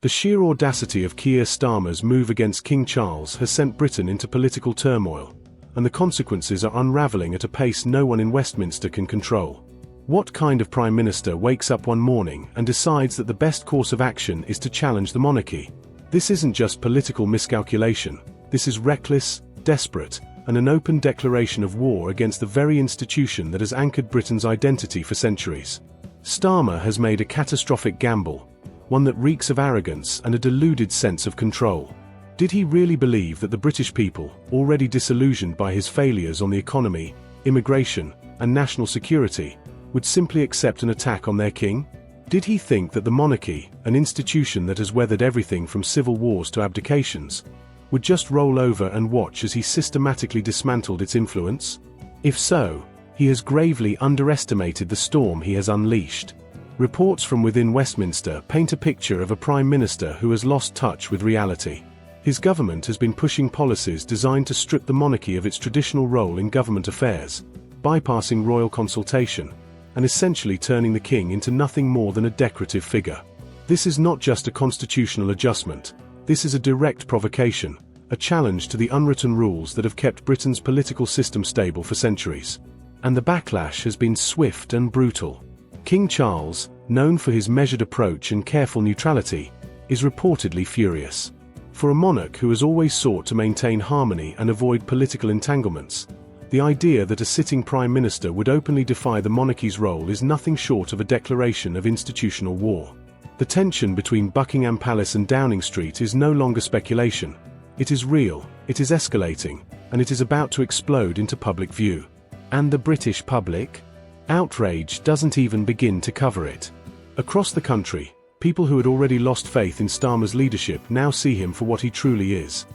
The sheer audacity of Keir Starmer's move against King Charles has sent Britain into political turmoil, and the consequences are unravelling at a pace no one in Westminster can control. What kind of Prime Minister wakes up one morning and decides that the best course of action is to challenge the monarchy? This isn't just political miscalculation, this is reckless, desperate, and an open declaration of war against the very institution that has anchored Britain's identity for centuries. Starmer has made a catastrophic gamble, one that reeks of arrogance and a deluded sense of control. Did he really believe that the British people, already disillusioned by his failures on the economy, immigration, and national security, would simply accept an attack on their king? Did he think that the monarchy, an institution that has weathered everything from civil wars to abdications, would just roll over and watch as he systematically dismantled its influence? If so, he has gravely underestimated the storm he has unleashed. Reports from within Westminster paint a picture of a Prime Minister who has lost touch with reality. His government has been pushing policies designed to strip the monarchy of its traditional role in government affairs, bypassing royal consultation, and essentially turning the king into nothing more than a decorative figure. This is not just a constitutional adjustment, this is a direct provocation, a challenge to the unwritten rules that have kept Britain's political system stable for centuries. And the backlash has been swift and brutal. King Charles, known for his measured approach and careful neutrality, is reportedly furious. For a monarch who has always sought to maintain harmony and avoid political entanglements, the idea that a sitting Prime Minister would openly defy the monarchy's role is nothing short of a declaration of institutional war. The tension between Buckingham Palace and Downing Street is no longer speculation. It is real, it is escalating, and it is about to explode into public view. And the British public? Outrage doesn't even begin to cover it. Across the country, people who had already lost faith in Starmer's leadership now see him for what he truly is.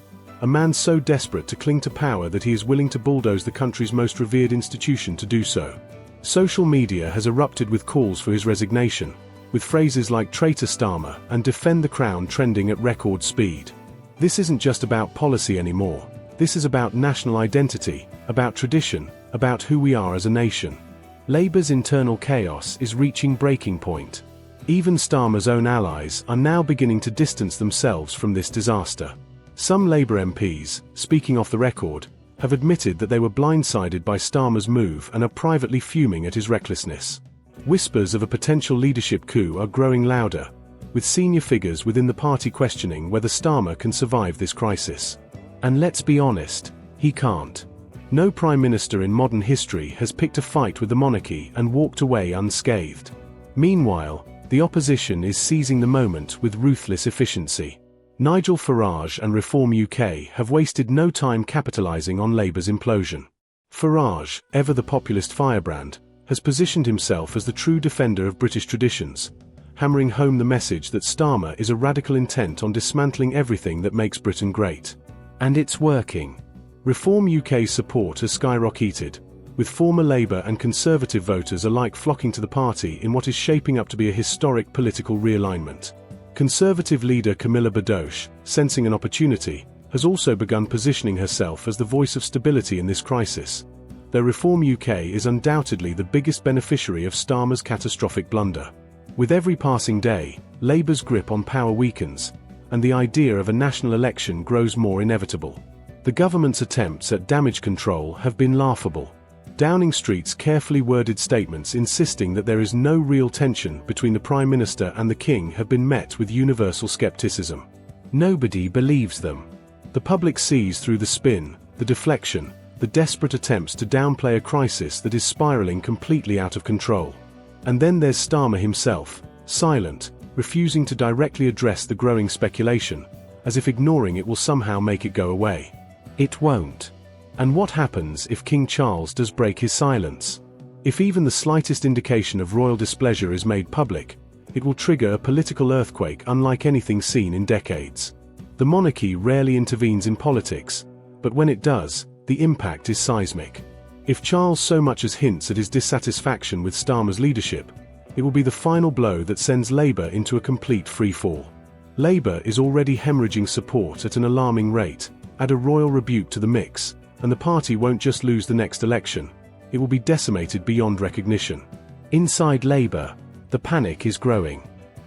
A man so desperate to cling to power that he is willing to bulldoze the country's most revered institution to do so. Social media has erupted with calls for his resignation, with phrases like "traitor Starmer" and "defend the crown" trending at record speed. This isn't just about policy anymore. This is about national identity, about tradition, about who we are as a nation. Labour's internal chaos is reaching breaking point. Even Starmer's own allies are now beginning to distance themselves from this disaster. Some Labour MPs, speaking off the record, have admitted that they were blindsided by Starmer's move and are privately fuming at his recklessness. Whispers of a potential leadership coup are growing louder, with senior figures within the party questioning whether Starmer can survive this crisis. And let's be honest, he can't. No Prime Minister in modern history has picked a fight with the monarchy and walked away unscathed. Meanwhile, the opposition is seizing the moment with ruthless efficiency. Nigel Farage and Reform UK have wasted no time capitalising on Labour's implosion. Farage, ever the populist firebrand, has positioned himself as the true defender of British traditions, hammering home the message that Starmer is a radical intent on dismantling everything that makes Britain great. And it's working. Reform UK's support has skyrocketed, with former Labour and Conservative voters alike flocking to the party in what is shaping up to be a historic political realignment. Conservative leader Camilla Badoche, sensing an opportunity, has also begun positioning herself as the voice of stability in this crisis, though Reform UK is undoubtedly the biggest beneficiary of Starmer's catastrophic blunder. With every passing day, Labour's grip on power weakens, and the idea of a national election grows more inevitable. The government's attempts at damage control have been laughable. Downing Street's carefully worded statements insisting that there is no real tension between the Prime Minister and the King have been met with universal skepticism. Nobody believes them. The public sees through the spin, the deflection, the desperate attempts to downplay a crisis that is spiraling completely out of control. And then there's Starmer himself, silent, refusing to directly address the growing speculation, as if ignoring it will somehow make it go away. It won't. And what happens if King Charles does break his silence? If even the slightest indication of royal displeasure is made public, it will trigger a political earthquake unlike anything seen in decades. The monarchy rarely intervenes in politics, but when it does, the impact is seismic. If Charles so much as hints at his dissatisfaction with Starmer's leadership, it will be the final blow that sends Labour into a complete freefall. Labour is already hemorrhaging support at an alarming rate. Add a royal rebuke to the mix, and the party won't just lose the next election, it will be decimated beyond recognition. Inside Labour, the panic is growing.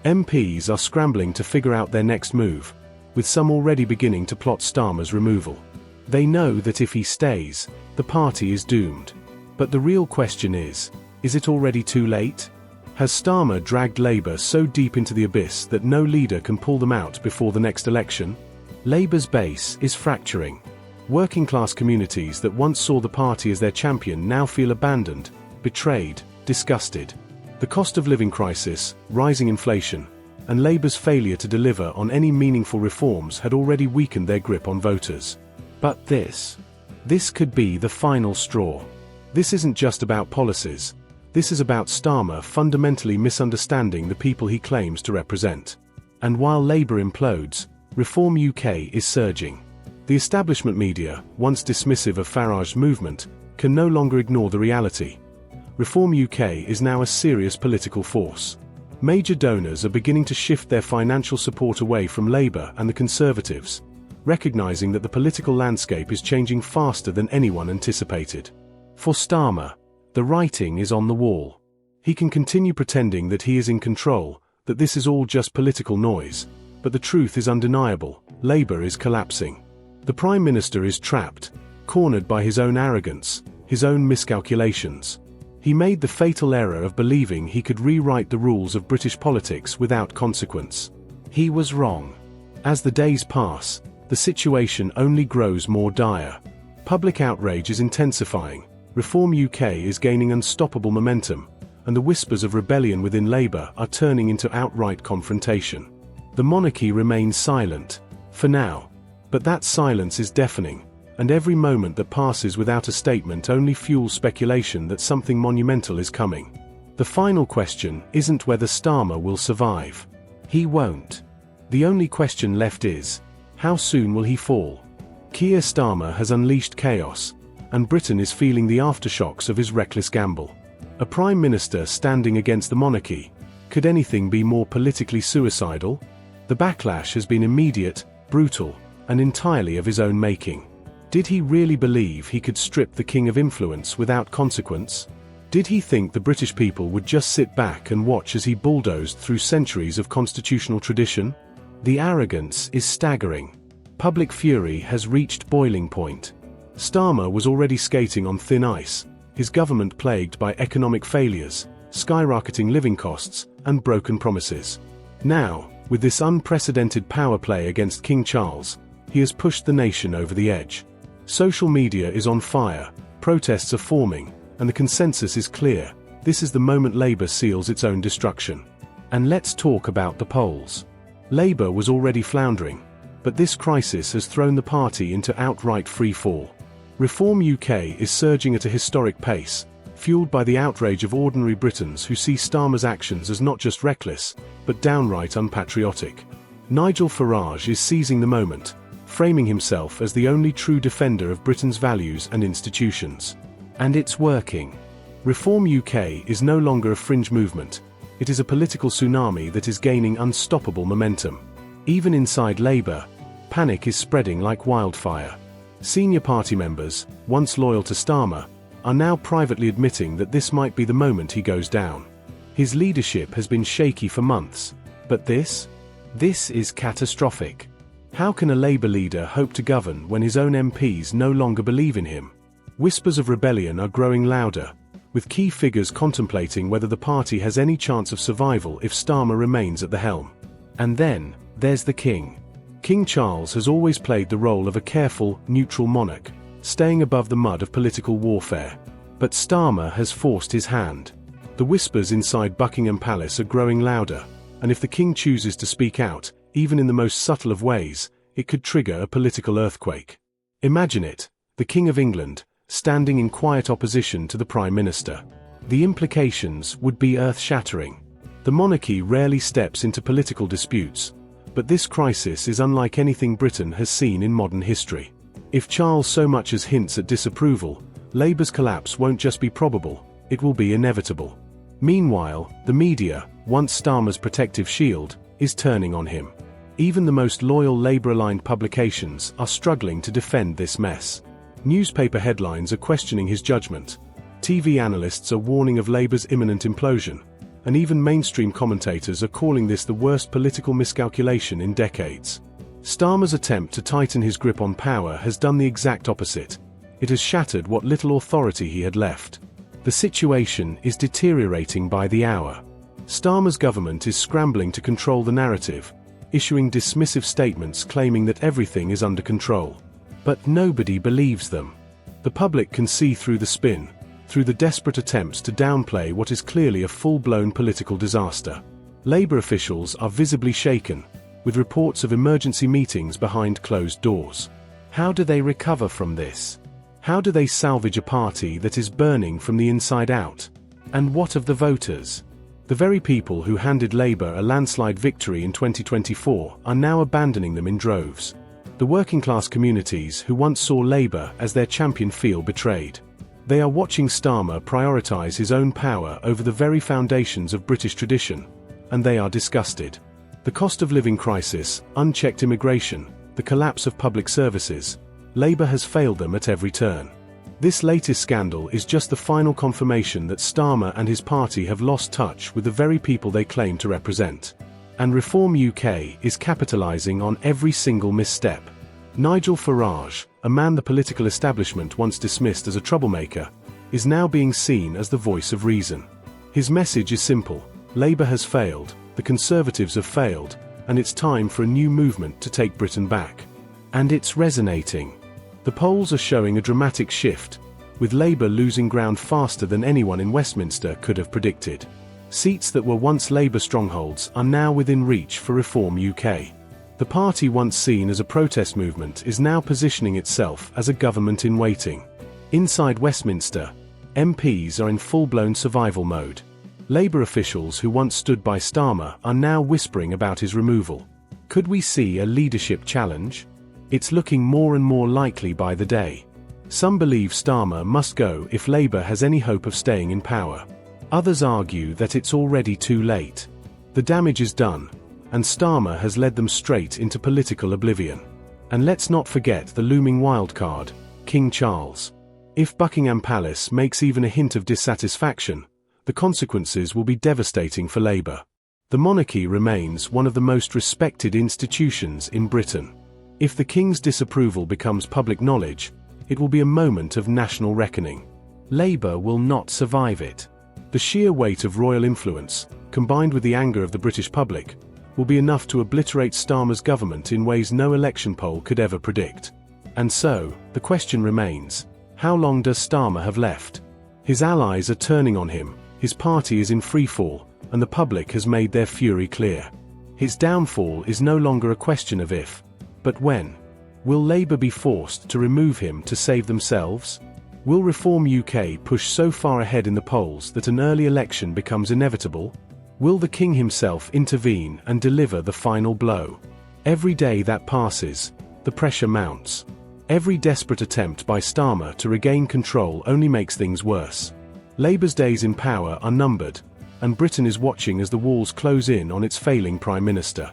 MPs are scrambling to figure out their next move, with some already beginning to plot Starmer's removal. They know that if he stays, the party is doomed. But the real question is it already too late? Has Starmer dragged Labour so deep into the abyss that no leader can pull them out before the next election? Labour's base is fracturing. Working-class communities that once saw the party as their champion now feel abandoned, betrayed, disgusted. The cost of living crisis, rising inflation, and Labour's failure to deliver on any meaningful reforms had already weakened their grip on voters. But this could be the final straw. This isn't just about policies. This is about Starmer fundamentally misunderstanding the people he claims to represent. And while Labour implodes, Reform UK is surging. The establishment media, once dismissive of Farage's movement, can no longer ignore the reality. Reform UK is now a serious political force. Major donors are beginning to shift their financial support away from Labour and the Conservatives, recognizing that the political landscape is changing faster than anyone anticipated. For Starmer, the writing is on the wall. He can continue pretending that he is in control, that this is all just political noise, but the truth is undeniable: Labour is collapsing. The Prime Minister is trapped, cornered by his own arrogance, his own miscalculations. He made the fatal error of believing he could rewrite the rules of British politics without consequence. He was wrong. As the days pass, the situation only grows more dire. Public outrage is intensifying, Reform UK is gaining unstoppable momentum, and the whispers of rebellion within Labour are turning into outright confrontation. The monarchy remains silent, for now, but that silence is deafening, and every moment that passes without a statement only fuels speculation that something monumental is coming. The final question isn't whether Starmer will survive. He won't. The only question left is, how soon will he fall? Keir Starmer has unleashed chaos, and Britain is feeling the aftershocks of his reckless gamble. A Prime Minister standing against the monarchy. Could anything be more politically suicidal? The backlash has been immediate, brutal, and entirely of his own making. Did he really believe he could strip the king of influence without consequence? Did he think the British people would just sit back and watch as he bulldozed through centuries of constitutional tradition? The arrogance is staggering. Public fury has reached boiling point. Starmer was already skating on thin ice, his government plagued by economic failures, skyrocketing living costs, and broken promises. Now, with this unprecedented power play against King Charles, he has pushed the nation over the edge. Social media is on fire, protests are forming, and the consensus is clear: this is the moment Labour seals its own destruction. And let's talk about the polls. Labour was already floundering, but this crisis has thrown the party into outright free fall. Reform UK is surging at a historic pace, fueled by the outrage of ordinary Britons who see Starmer's actions as not just reckless, but downright unpatriotic. Nigel Farage is seizing the moment, framing himself as the only true defender of Britain's values and institutions. And it's working. Reform UK is no longer a fringe movement. It is a political tsunami that is gaining unstoppable momentum. Even inside Labour, panic is spreading like wildfire. Senior party members, once loyal to Starmer, are now privately admitting that this might be the moment he goes down. His leadership has been shaky for months, but this is catastrophic. How can a Labour leader hope to govern when his own MPs no longer believe in him? Whispers of rebellion are growing louder, with key figures contemplating whether the party has any chance of survival if Starmer remains at the helm. And then, there's the king. King Charles has always played the role of a careful, neutral monarch, staying above the mud of political warfare. But Starmer has forced his hand. The whispers inside Buckingham Palace are growing louder, and if the king chooses to speak out, even in the most subtle of ways, it could trigger a political earthquake. Imagine it, the King of England, standing in quiet opposition to the Prime Minister. The implications would be earth-shattering. The monarchy rarely steps into political disputes, but this crisis is unlike anything Britain has seen in modern history. If Charles so much as hints at disapproval, Labour's collapse won't just be probable, it will be inevitable. Meanwhile, the media, once Starmer's protective shield, is turning on him. Even the most loyal Labour-aligned publications are struggling to defend this mess. Newspaper headlines are questioning his judgment. TV analysts are warning of Labour's imminent implosion. and even mainstream commentators are calling this the worst political miscalculation in decades. Starmer's attempt to tighten his grip on power has done the exact opposite. It has shattered what little authority he had left. The situation is deteriorating by the hour. Starmer's government is scrambling to control the narrative, issuing dismissive statements claiming that everything is under control. But nobody believes them. The public can see through the spin, through the desperate attempts to downplay what is clearly a full-blown political disaster. Labour officials are visibly shaken, with reports of emergency meetings behind closed doors. How do they recover from this? How do they salvage a party that is burning from the inside out? And what of the voters? The very people who handed Labour a landslide victory in 2024 are now abandoning them in droves. The working-class communities who once saw Labour as their champion feel betrayed. They are watching Starmer prioritise his own power over the very foundations of British tradition, and they are disgusted. The cost of living crisis, unchecked immigration, the collapse of public services, Labour has failed them at every turn. This latest scandal is just the final confirmation that Starmer and his party have lost touch with the very people they claim to represent. And Reform UK is capitalising on every single misstep. Nigel Farage, a man the political establishment once dismissed as a troublemaker, is now being seen as the voice of reason. His message is simple: Labour has failed, the Conservatives have failed, and it's time for a new movement to take Britain back. And it's resonating. The polls are showing a dramatic shift, with Labour losing ground faster than anyone in Westminster could have predicted. Seats that were once Labour strongholds are now within reach for Reform UK. The party once seen as a protest movement is now positioning itself as a government in waiting. Inside Westminster, MPs are in full-blown survival mode. Labour officials who once stood by Starmer are now whispering about his removal. Could we see a leadership challenge? It's looking more and more likely by the day. Some believe Starmer must go if Labour has any hope of staying in power. Others argue that it's already too late. The damage is done, and Starmer has led them straight into political oblivion. And let's not forget the looming wildcard, King Charles. If Buckingham Palace makes even a hint of dissatisfaction, the consequences will be devastating for Labour. The monarchy remains one of the most respected institutions in Britain. If the King's disapproval becomes public knowledge, it will be a moment of national reckoning. Labour will not survive it. The sheer weight of royal influence, combined with the anger of the British public, will be enough to obliterate Starmer's government in ways no election poll could ever predict. And so, the question remains, how long does Starmer have left? His allies are turning on him, his party is in freefall, and the public has made their fury clear. His downfall is no longer a question of if, but when. Will Labour be forced to remove him to save themselves? Will Reform UK push so far ahead in the polls that an early election becomes inevitable? Will the King himself intervene and deliver the final blow? Every day that passes, the pressure mounts. Every desperate attempt by Starmer to regain control only makes things worse. Labour's days in power are numbered, and Britain is watching as the walls close in on its failing Prime Minister.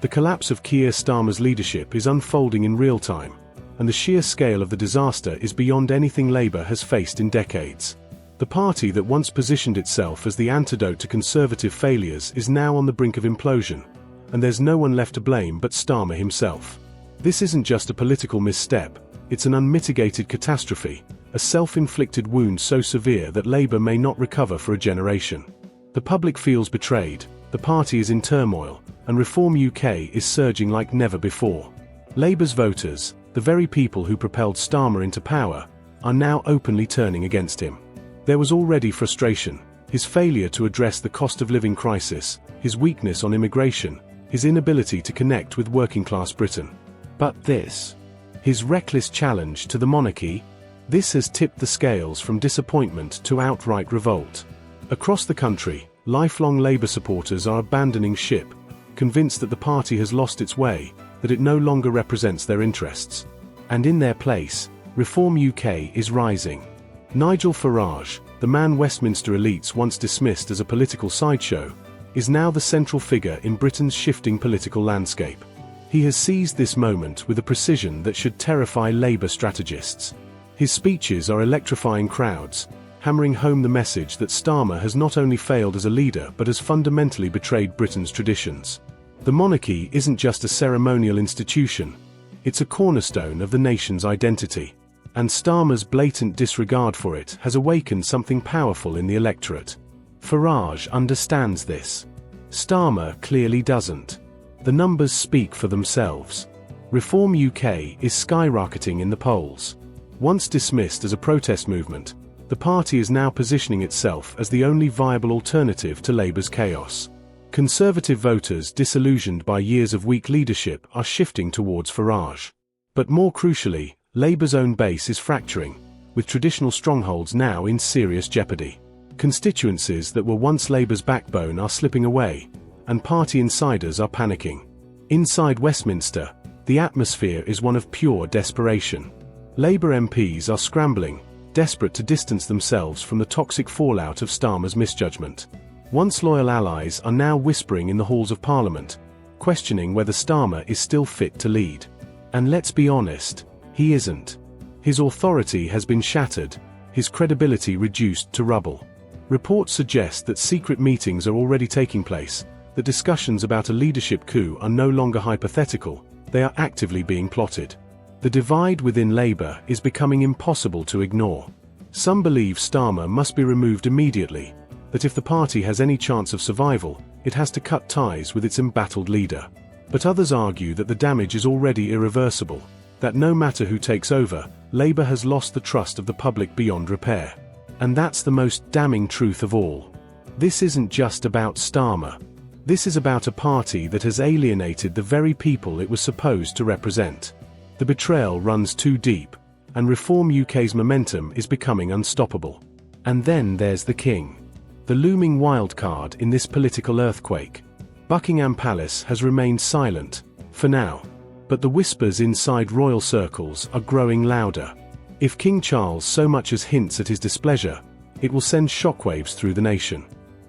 The collapse of Keir Starmer's leadership is unfolding in real time, and the sheer scale of the disaster is beyond anything Labour has faced in decades. The party that once positioned itself as the antidote to Conservative failures is now on the brink of implosion, and there's no one left to blame but Starmer himself. This isn't just a political misstep, it's an unmitigated catastrophe, a self-inflicted wound so severe that Labour may not recover for a generation. The public feels betrayed, the party is in turmoil, and Reform UK is surging like never before. Labour's voters, the very people who propelled Starmer into power, are now openly turning against him. There was already frustration, his failure to address the cost of living crisis, his weakness on immigration, his inability to connect with working-class Britain. But this, his reckless challenge to the monarchy, this has tipped the scales from disappointment to outright revolt. Across the country, lifelong Labour supporters are abandoning ship, convinced that the party has lost its way, that it no longer represents their interests. And in their place, Reform UK is rising. Nigel Farage, the man Westminster elites once dismissed as a political sideshow, is now the central figure in Britain's shifting political landscape. He has seized this moment with a precision that should terrify Labour strategists. His speeches are electrifying crowds, hammering home the message that Starmer has not only failed as a leader but has fundamentally betrayed Britain's traditions. The monarchy isn't just a ceremonial institution, it's a cornerstone of the nation's identity. And Starmer's blatant disregard for it has awakened something powerful in the electorate. Farage understands this. Starmer clearly doesn't. The numbers speak for themselves. Reform UK is skyrocketing in the polls. Once dismissed as a protest movement, the party is now positioning itself as the only viable alternative to Labour's chaos. Conservative voters disillusioned by years of weak leadership are shifting towards Farage. But more crucially, Labour's own base is fracturing, with traditional strongholds now in serious jeopardy. Constituencies that were once Labour's backbone are slipping away, and party insiders are panicking. Inside Westminster, the atmosphere is one of pure desperation. Labour MPs are scrambling, desperate to distance themselves from the toxic fallout of Starmer's misjudgment. Once loyal allies are now whispering in the halls of Parliament, questioning whether Starmer is still fit to lead. And let's be honest, he isn't. His authority has been shattered, his credibility reduced to rubble. Reports suggest that secret meetings are already taking place, that discussions about a leadership coup are no longer hypothetical, they are actively being plotted. The divide within Labour is becoming impossible to ignore. Some believe Starmer must be removed immediately, that if the party has any chance of survival, it has to cut ties with its embattled leader. But others argue that the damage is already irreversible, that no matter who takes over, Labour has lost the trust of the public beyond repair. And that's the most damning truth of all. This isn't just about Starmer. This is about a party that has alienated the very people it was supposed to represent. The betrayal runs too deep, and Reform UK's momentum is becoming unstoppable. And then there's the King, the looming wildcard in this political earthquake. Buckingham Palace has remained silent, for now, but the whispers inside royal circles are growing louder. If King Charles so much as hints at his displeasure, it will send shockwaves through the nation.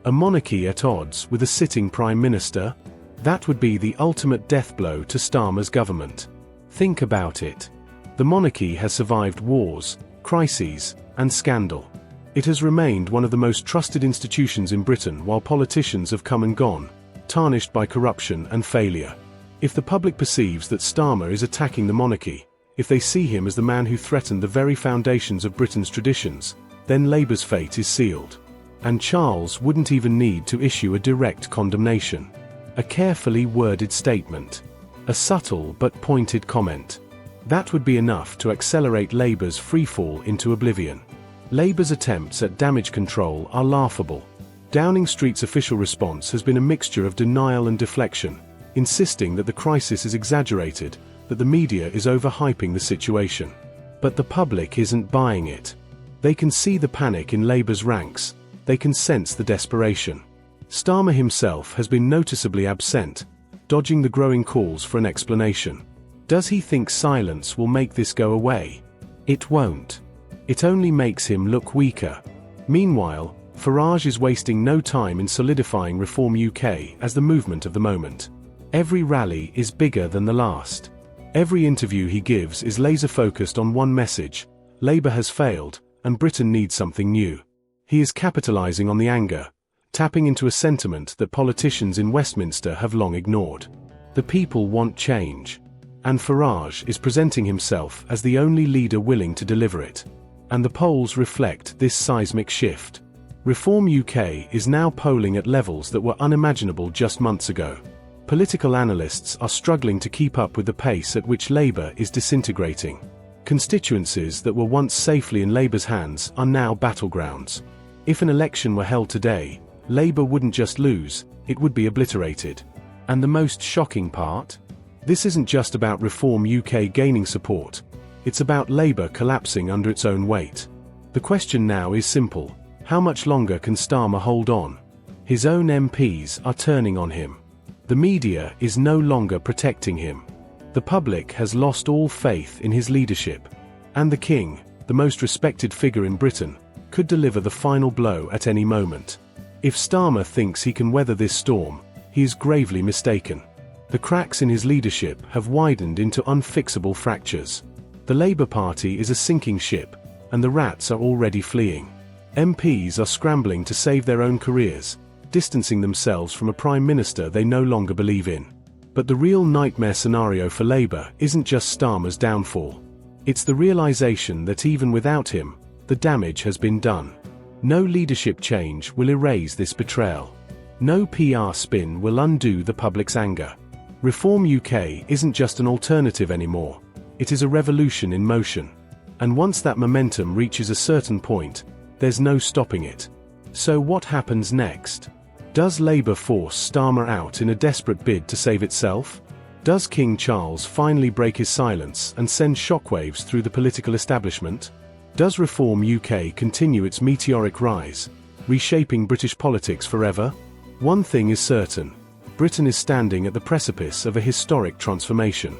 A monarchy at odds with a sitting Prime Minister? That would be the ultimate death blow to Starmer's government. Think about it. The monarchy has survived wars, crises, and scandal. It has remained one of the most trusted institutions in Britain while politicians have come and gone, tarnished by corruption and failure. If the public perceives that Starmer is attacking the monarchy, if they see him as the man who threatened the very foundations of Britain's traditions, then Labour's fate is sealed. And Charles wouldn't even need to issue a direct condemnation. A carefully worded statement. A subtle but pointed comment. That would be enough to accelerate Labour's freefall into oblivion. Labour's attempts at damage control are laughable. Downing Street's official response has been a mixture of denial and deflection, insisting that the crisis is exaggerated, that the media is overhyping the situation. But the public isn't buying it. They can see the panic in Labour's ranks, they can sense the desperation. Starmer himself has been noticeably absent, dodging the growing calls for an explanation. Does he think silence will make this go away? It won't. It only makes him look weaker. Meanwhile, Farage is wasting no time in solidifying Reform UK as the movement of the moment. Every rally is bigger than the last. Every interview he gives is laser-focused on one message: Labour has failed, and Britain needs something new. He is capitalising on the anger, tapping into a sentiment that politicians in Westminster have long ignored. The people want change. And Farage is presenting himself as the only leader willing to deliver it. And the polls reflect this seismic shift. Reform UK is now polling at levels that were unimaginable just months ago. Political analysts are struggling to keep up with the pace at which Labour is disintegrating. Constituencies that were once safely in Labour's hands are now battlegrounds. If an election were held today, Labour wouldn't just lose, it would be obliterated. And the most shocking part? This isn't just about Reform UK gaining support, it's about Labour collapsing under its own weight. The question now is simple: how much longer can Starmer hold on? His own MPs are turning on him. The media is no longer protecting him. The public has lost all faith in his leadership. And the King, the most respected figure in Britain, could deliver the final blow at any moment. If Starmer thinks he can weather this storm, he is gravely mistaken. The cracks in his leadership have widened into unfixable fractures. The Labour Party is a sinking ship, and the rats are already fleeing. MPs are scrambling to save their own careers, distancing themselves from a prime minister they no longer believe in. But the real nightmare scenario for Labour isn't just Starmer's downfall. It's the realization that even without him, the damage has been done. No leadership change will erase this betrayal. No PR spin will undo the public's anger. Reform UK isn't just an alternative anymore. It is a revolution in motion. And once that momentum reaches a certain point, there's no stopping it. So what happens next? Does Labour force Starmer out in a desperate bid to save itself? Does King Charles finally break his silence and send shockwaves through the political establishment? Does Reform UK continue its meteoric rise, reshaping British politics forever? One thing is certain: Britain is standing at the precipice of a historic transformation.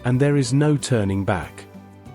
And there is no turning back.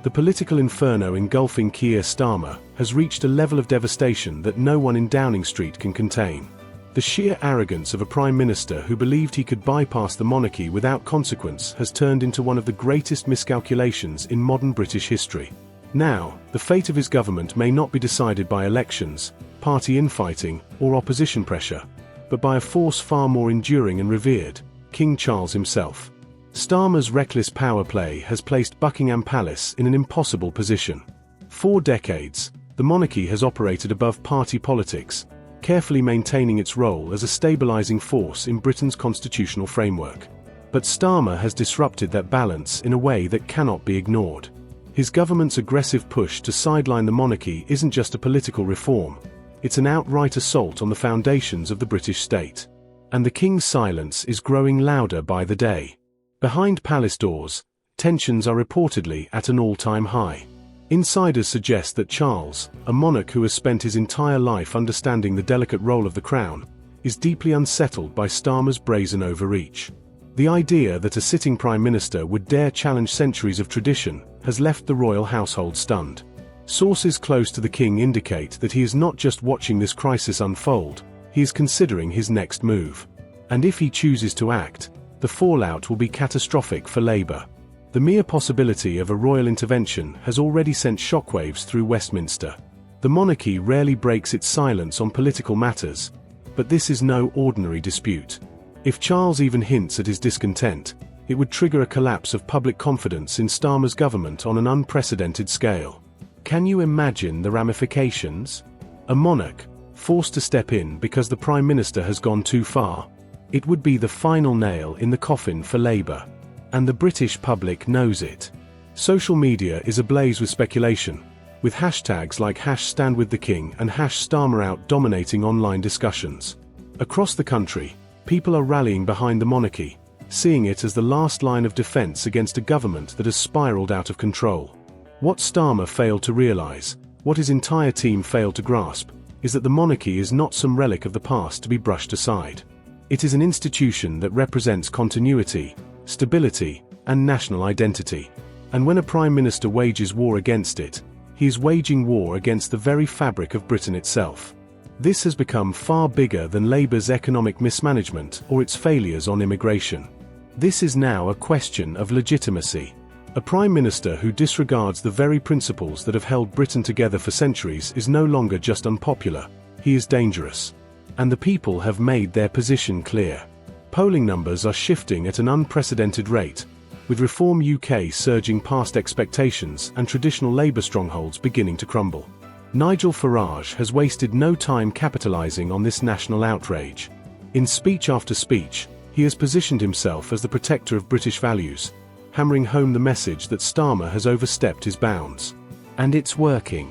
The political inferno engulfing Keir Starmer has reached a level of devastation that no one in Downing Street can contain. The sheer arrogance of a prime minister who believed he could bypass the monarchy without consequence has turned into one of the greatest miscalculations in modern British history. Now, the fate of his government may not be decided by elections, party infighting, or opposition pressure, but by a force far more enduring and revered: King Charles himself. Starmer's reckless power play has placed Buckingham Palace in an impossible position. For decades, the monarchy has operated above party politics, carefully maintaining its role as a stabilizing force in Britain's constitutional framework. But Starmer has disrupted that balance in a way that cannot be ignored. His government's aggressive push to sideline the monarchy isn't just a political reform, it's an outright assault on the foundations of the British state. And the King's silence is growing louder by the day. Behind palace doors, tensions are reportedly at an all-time high. Insiders suggest that Charles, a monarch who has spent his entire life understanding the delicate role of the crown, is deeply unsettled by Starmer's brazen overreach. The idea that a sitting prime minister would dare challenge centuries of tradition has left the royal household stunned. Sources close to the king indicate that he is not just watching this crisis unfold, he is considering his next move. And if he chooses to act, the fallout will be catastrophic for Labour. The mere possibility of a royal intervention has already sent shockwaves through Westminster. The monarchy rarely breaks its silence on political matters, but this is no ordinary dispute. If Charles even hints at his discontent, it would trigger a collapse of public confidence in Starmer's government on an unprecedented scale. Can you imagine the ramifications? A monarch, forced to step in because the Prime Minister has gone too far. It would be the final nail in the coffin for Labour. And the British public knows it. Social media is ablaze with speculation, with hashtags like #StandWithTheKing and #StarmerOut dominating online discussions. Across the country, people are rallying behind the monarchy, seeing it as the last line of defence against a government that has spiralled out of control. What Starmer failed to realise, what his entire team failed to grasp, is that the monarchy is not some relic of the past to be brushed aside. It is an institution that represents continuity, stability, and national identity. And when a prime minister wages war against it, he is waging war against the very fabric of Britain itself. This has become far bigger than Labour's economic mismanagement or its failures on immigration. This is now a question of legitimacy. A prime minister who disregards the very principles that have held Britain together for centuries is no longer just unpopular, he is dangerous. And the people have made their position clear. Polling numbers are shifting at an unprecedented rate, with Reform UK surging past expectations and traditional Labour strongholds beginning to crumble. Nigel Farage has wasted no time capitalising on this national outrage. In speech after speech, he has positioned himself as the protector of British values, hammering home the message that Starmer has overstepped his bounds. And it's working.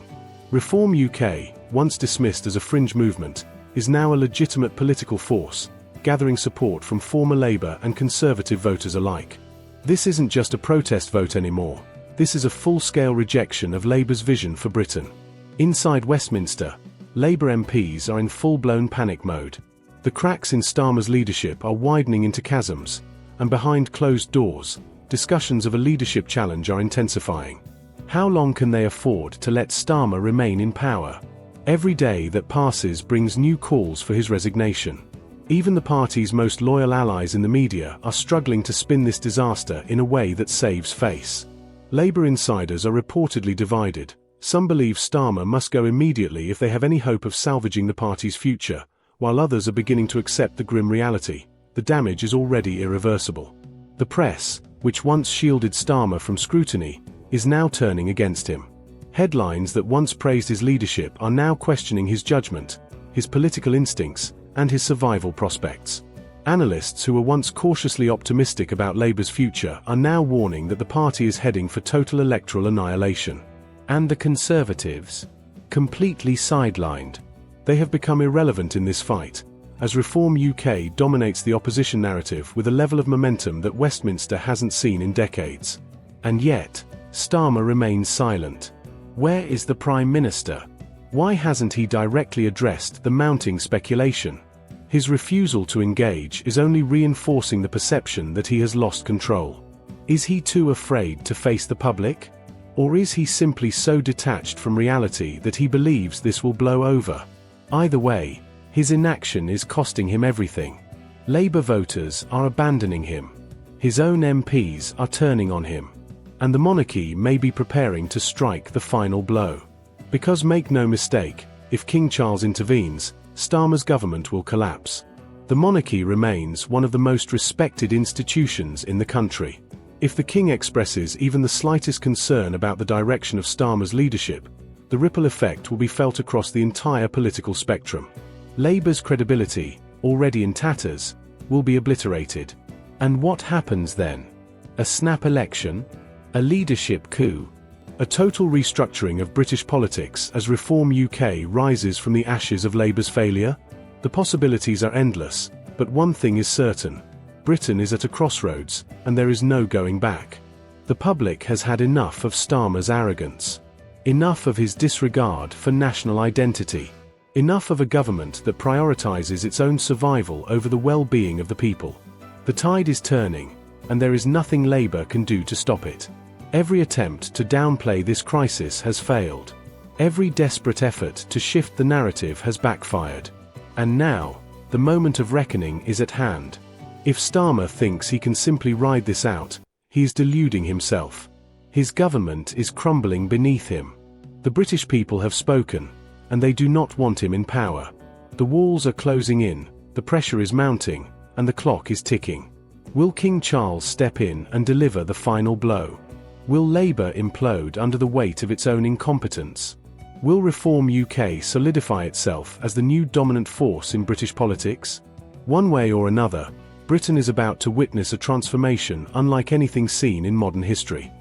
Reform UK, once dismissed as a fringe movement, is now a legitimate political force, gathering support from former Labour and Conservative voters alike. This isn't just a protest vote anymore, this is a full-scale rejection of Labour's vision for Britain. Inside Westminster, Labour MPs are in full-blown panic mode. The cracks in Starmer's leadership are widening into chasms, and behind closed doors, discussions of a leadership challenge are intensifying. How long can they afford to let Starmer remain in power? Every day that passes brings new calls for his resignation. Even the party's most loyal allies in the media are struggling to spin this disaster in a way that saves face. Labour insiders are reportedly divided. Some believe Starmer must go immediately if they have any hope of salvaging the party's future, while others are beginning to accept the grim reality: the damage is already irreversible. The press, which once shielded Starmer from scrutiny, is now turning against him. Headlines that once praised his leadership are now questioning his judgment, his political instincts, and his survival prospects. Analysts who were once cautiously optimistic about Labour's future are now warning that the party is heading for total electoral annihilation. And the Conservatives? Completely sidelined. They have become irrelevant in this fight, as Reform UK dominates the opposition narrative with a level of momentum that Westminster hasn't seen in decades. And yet, Starmer remains silent. Where is the Prime Minister? Why hasn't he directly addressed the mounting speculation? His refusal to engage is only reinforcing the perception that he has lost control. Is he too afraid to face the public? Or is he simply so detached from reality that he believes this will blow over? Either way, his inaction is costing him everything. Labour voters are abandoning him. His own MPs are turning on him. And the monarchy may be preparing to strike the final blow. Because make no mistake, if King Charles intervenes, Starmer's government will collapse. The monarchy remains one of the most respected institutions in the country. If the king expresses even the slightest concern about the direction of Starmer's leadership, the ripple effect will be felt across the entire political spectrum. Labour's credibility, already in tatters, will be obliterated. And what happens then? A snap election? A leadership coup? A total restructuring of British politics as Reform UK rises from the ashes of Labour's failure? The possibilities are endless, but one thing is certain: Britain is at a crossroads, and there is no going back. The public has had enough of Starmer's arrogance. Enough of his disregard for national identity. Enough of a government that prioritises its own survival over the well-being of the people. The tide is turning, and there is nothing Labour can do to stop it. Every attempt to downplay this crisis has failed. Every desperate effort to shift the narrative has backfired. And now, the moment of reckoning is at hand. If Starmer thinks he can simply ride this out, he is deluding himself. His government is crumbling beneath him. The British people have spoken, and they do not want him in power. The walls are closing in, the pressure is mounting, and the clock is ticking. Will King Charles step in and deliver the final blow? Will Labour implode under the weight of its own incompetence? Will Reform UK solidify itself as the new dominant force in British politics? One way or another, Britain is about to witness a transformation unlike anything seen in modern history.